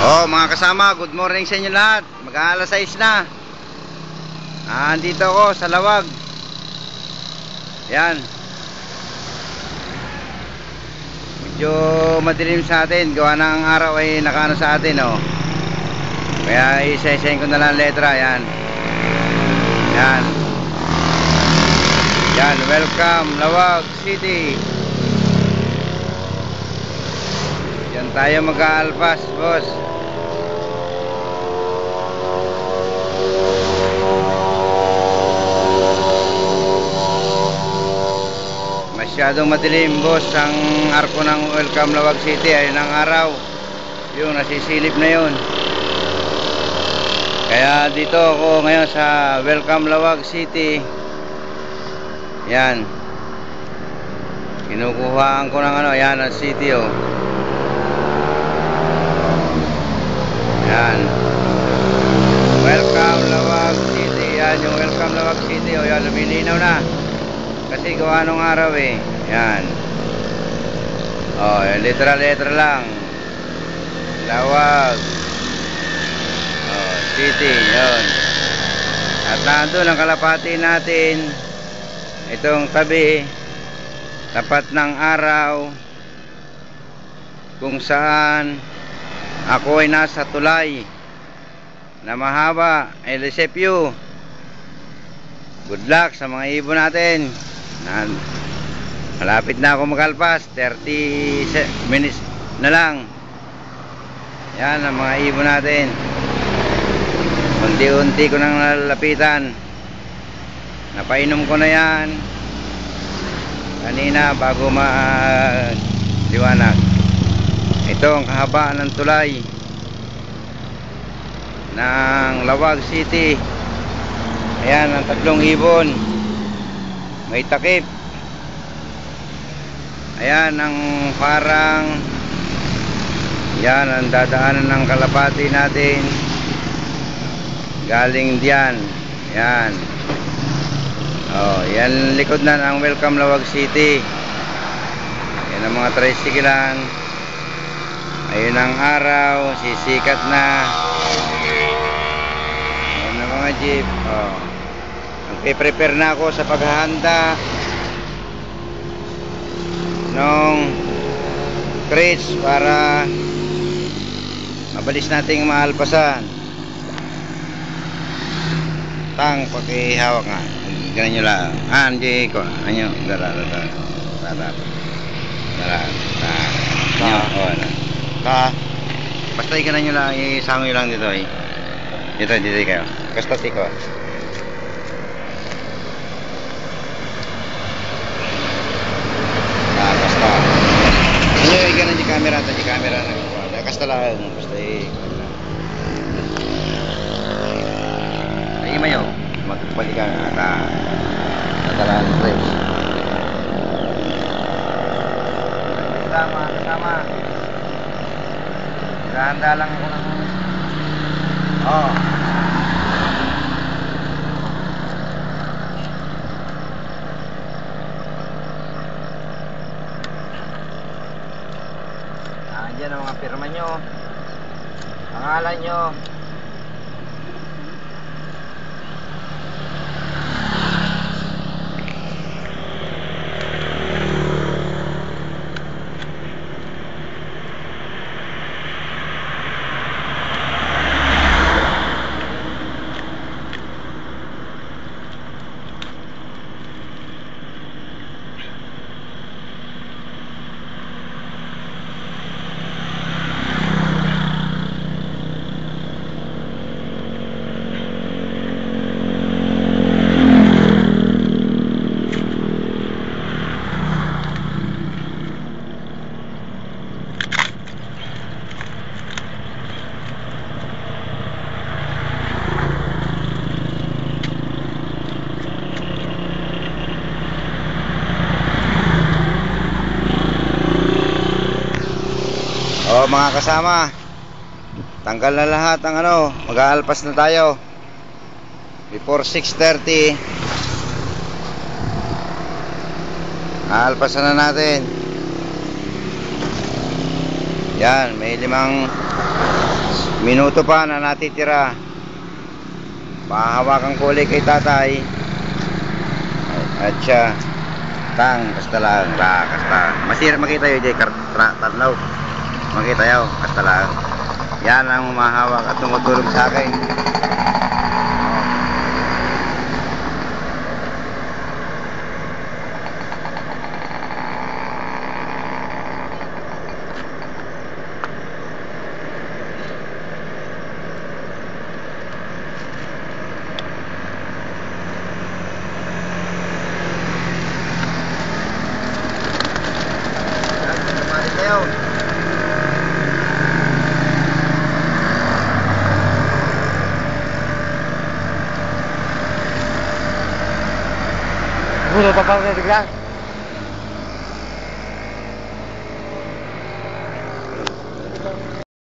Oh, mga kasama, good morning sa inyo lahat. Mag-aalas 6 na. Andito ako sa Lawag. Yan. Medyo madilim sa atin. Gawa ng araw ay nakaano sa atin, oh. Kaya isa-isahin ko na lang letra. Yan. Yan. Yan, welcome Lawag City. Yan tayo mag-aalpas, boss. Masyadong madilim, boss, ang arko ng welcome Lawag City ay ng araw. Yung nasisilip na yun. Kaya dito ako ngayon sa welcome Lawag City. Yan. Kinukuhaan ko ng ano, yan ang city, oh. Yan. Welcome Lawag City. Yan yung welcome Lawag City, oh. Yan, lumilinaw na. Kasi gawa nung araw, eh. Yan. Oh, letra-letra lang. Lawag City, yun. At nandun ang kalapati natin. Itong tabi, tapat ng araw, kung saan ako ay nasa tulay na mahaba. LSFU, good luck sa mga ibon natin. Malapit na ako magalpas, 30 minutes na lang. Yan ang mga ibon natin. Unti-unti ko nang nalalapitan. Napainom ko na yan kanina bago maliwanag. Ito ang kahabaan ng tulay ng Lawag City. Ayan ang tatlong ibon, may takip. Ayan ang parang, yan ang dadaanan ng kalapati natin galing diyan. Yan. Oh, yan likod na ang welcome Lawag City. Yan ang mga tricyclean. Ayun ang araw, sisikat na. Yan ang mga jeep. Oh. Nagpe-prepare na ako sa paghahanda nung crates para mabilis nating maalpasan. Tang, pakihawak nga. Ganun nyo lang. Hindi ko. Anyo. Dara. Basta ikanan nyo lang. Isama nyo lang dito. Dito kayo. Basta tiko. Basta. Inyo ikanan yung camera. Yung camera. Basta lang. Basta ay mayo. Magbalikan na natalaan ng trips. Kasama. Ganda lang ako ng oh. Nandiyan ang mga pirma nyo, pangalan nyo. Oh, mga kasama, tanggal na lahat ang ano, mag-aalpas na tayo before 6:30. Aalpasan na natin. Yan, may 5 minuto pa na natitira. Pahawakan ko ulit kay tatay. At siya kasta lang, kasta. Masira makita yun, tatlaw. Makita yun, kasta lang. Yan ang humahawak at tumutulong sa akin. Uno, papá, de gas.